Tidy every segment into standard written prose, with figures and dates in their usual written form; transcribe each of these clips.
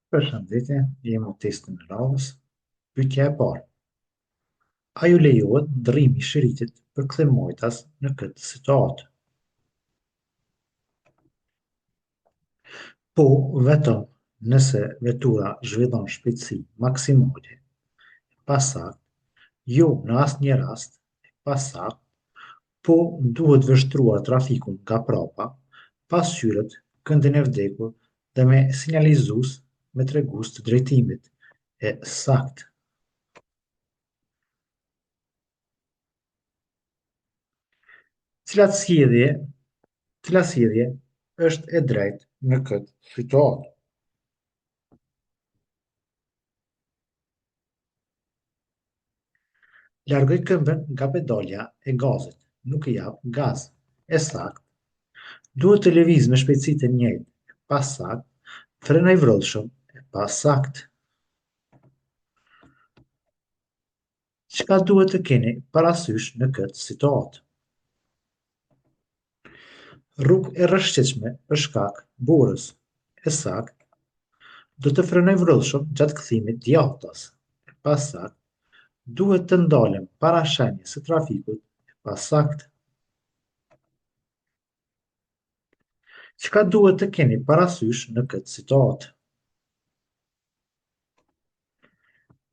Përshëndetje, jemi testin në radhës. Pyetja e parë. A ju lejohet ndërrimi i shëritit për kthemojtas në këtë situatë? Po, vetëm nëse vetura zhvillon shpejtësi maksimale, pasakt, jo në asnjë rast, pasakt, po duhet vështruar trafikun nga prapa, pasqyrët, këndin e vdekur dhe me sinjalizues me tregues të drejtimit. E sakt. Cilat sjellje, cila sjellje është e drejtë në këtë situatë? Largoj këmbën nga pedalja e gazit, nuk i jap gaz. E sakt. Duhet të lëviz me shpejtësitë e njëjtë. Pa sakt. Frena i vrodhshëm. Pa sakt. Çka duhet të keni parasysh në këtë situatë? Rrugë e rrëshqetshme për shkak burrës. E sakt. Do të frenoj vrodhshëm gjatë kthimit të jahtas. Pa sakt. Duhet të ndalem para shenjës së trafikut. Pa sakt. Çka duhet të keni parasysh në këtë situatë?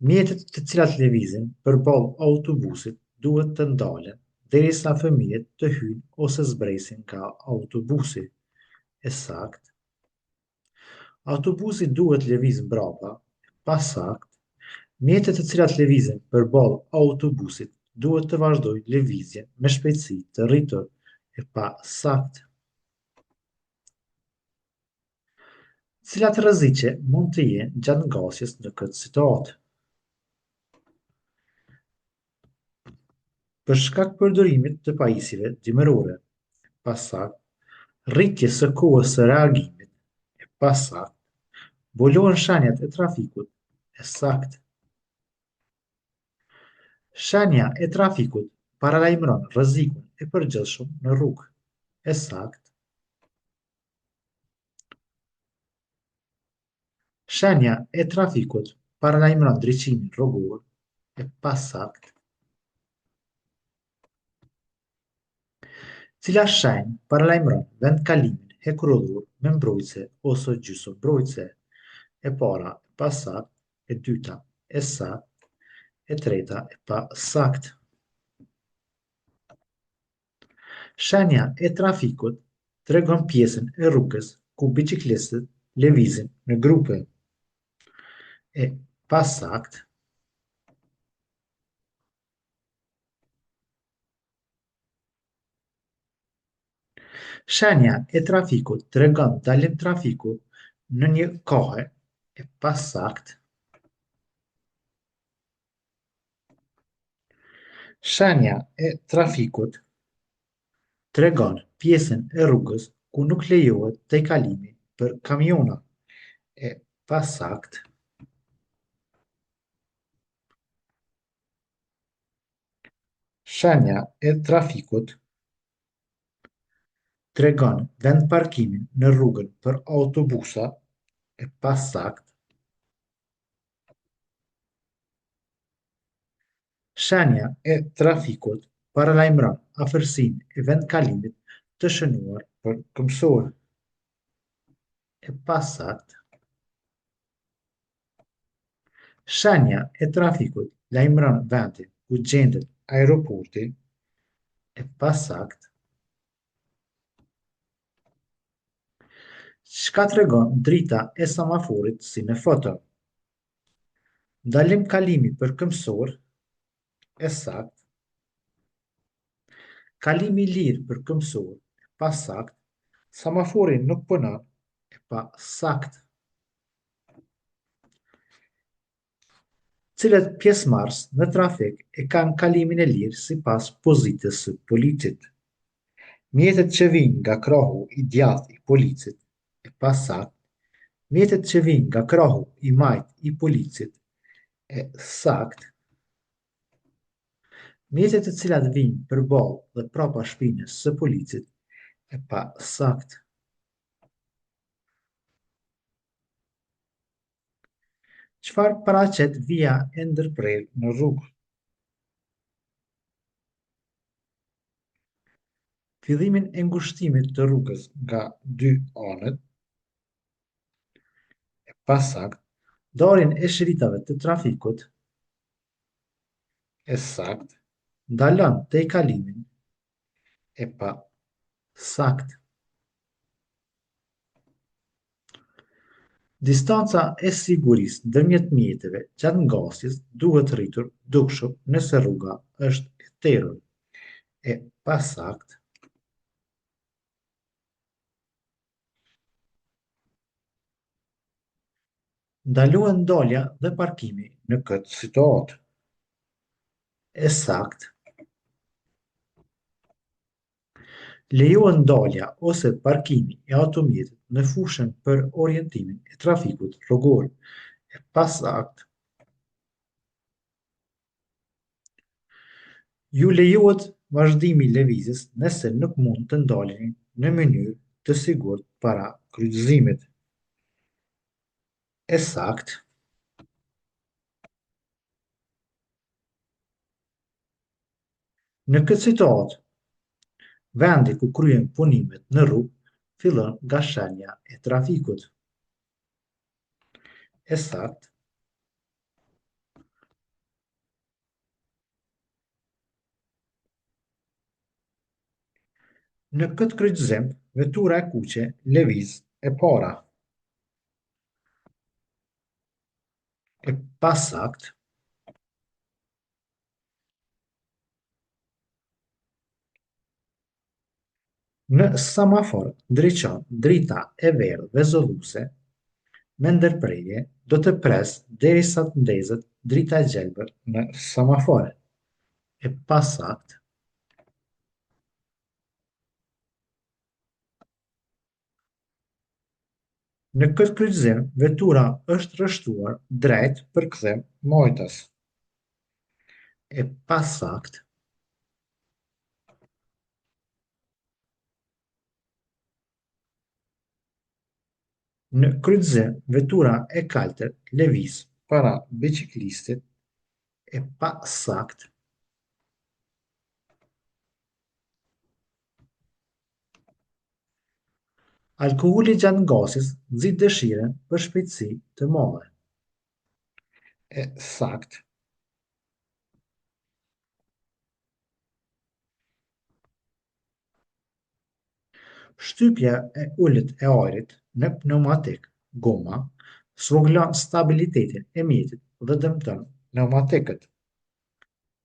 Mjetet të cilat lëvizin përballë autobusit duhet të ndalen derisa fëmijët të hyjnë ose zbresin nga autobusi. E sakt. Autobusi duhet lëviz mbrapa. Pa sakt. Mjetet të cilat lëvizin përballë autobusit duhet të vazhdojnë lëvizjen me shpejtësi të rritur. E pa sakt. Cilat rreziqe mund të jenë gjatë ngasjes në këtë situatë? Për shkak përdorimit të pajisjeve dimërore. Pa sakt. Rritje së kohës së reagimit. E pa sakt. Mbuluhen shenjat e trafikut. E sakt. Shenja e trafikut paralajmëron rrezikun e përgjithshëm në rrugë. E sakt. Shenja e trafikut paralajmëron ndriçimin rrugor. E pa sakt. Cila shenjë paralajmëron vendkalimin hekurudhër me mbrojtëse ose gjysmëmbrojtëse? E para e pa sakt, e dyta e sakt, e treta e pa sakt. Shenja e trafikut tregon pjesën e rrugës ku biçikletët lëvizin në grupe. E pa sakt. Shenja e trafikut tregon dalim trafiku në një kohë. E pa sakt. Shenja e trafikut tregon pjesën e rrugës ku nuk lejohet tejkalimi për kamiona. E pa sakt. Shenja e trafikut tregon vendparkimin në rrugën për autobusa. E pa sakt. Shenja e trafikut paralajmëron afërsinë e vendkalimit të shënuar për këmbësorë. E pa sakt. Shenja e trafikut lajmëron vendin ku gjendet aeroporti. E pa sakt. Çka tregon drita e semaforit si në foto? Ndalim kalimi për këmbësor. E sakt. Kalimi i lirë për këmbësor. E pa sakt. Semafori nuk punon. E pa sakt. Cilët pjesëmarrës në trafik e kanë kalimin e lirë sipas pozitës së policit? Mjetet që vijnë nga krahu i djathtë i policit. E pa sakt. Mjetet që vijnë nga krahu i majt i policit. E sakt. Mjetet të cilat vijnë përballë dhe prapa shpinës së policit. E pa sakt. Çfarë paraqet vija e ndërprerë në rrugë? Fillimin e ngushtimit të rrugës nga dy anët, pasakt, ndarjen e shiritave të trafikut, e sakt, ndalon tejkalimin, e pa sakt. Distanca e sigurisë ndërmjet mjeteve gjatë ngasjes duhet rritur dukshëm nëse rruga është e terrur, e pasakt. Ndalohen ndalja dhe parkimi në këtë situatë, e sakt. Lejohet ndalja ose parkimi e automjetit në fushën për orientimin e trafikut rrugor, e pasakt. Ju lejohet vazhdimi i lëvizjes nëse nuk mund të ndaleni në mënyrë të sigurt para kryqëzimit, e sakt. Në këtë situatë, vendi ku kryen punimet në rrugë fillon nga shenja e trafikut, e sakt. Në këtë kryqëzim, vetura e kuqe lëviz e para, e pasakt. Në semafor ndriçon drita e verdhë vezulluese me ndërprerje do të presë derisa të ndezet drita e gjelbër në semafor, e pasakt. Në këtë kryqëzim, vetura është rreshtuar drejt për kthim mojtës, e pasakt. Në kryqëzim, vetura e kaltër lëviz para biçiklistit, e pasakt. Alkooli gjatë ngasjes nxit dëshirën për shpejtësi të madhe, e sakt. Shtypja e ulët e ajrit në pneumatik, goma, sfoglan stabilitetin e mjetit dhe dëmton pneumatikët,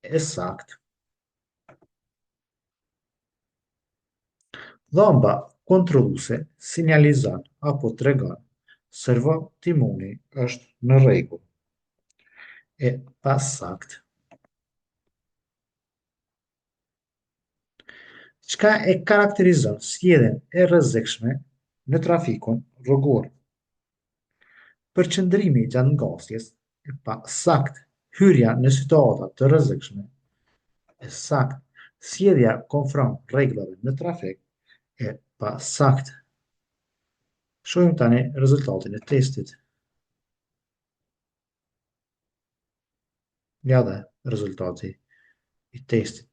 e sakt. Dhomba kontrolluese sinjalizon apo tregon se timoni është në rregull, e pasakt. Çka e karakterizon sjelljen e rrezikshme në trafikun rrugor? Përqendrimi gjatë ngasjes, e pasakt. Hyrja në situata të rrezikshme, e sakt. Sjellja konform rregullave në trafik, e pasakt. Shohim tani rezultatin e testit. Ja dhe rezultati i testit.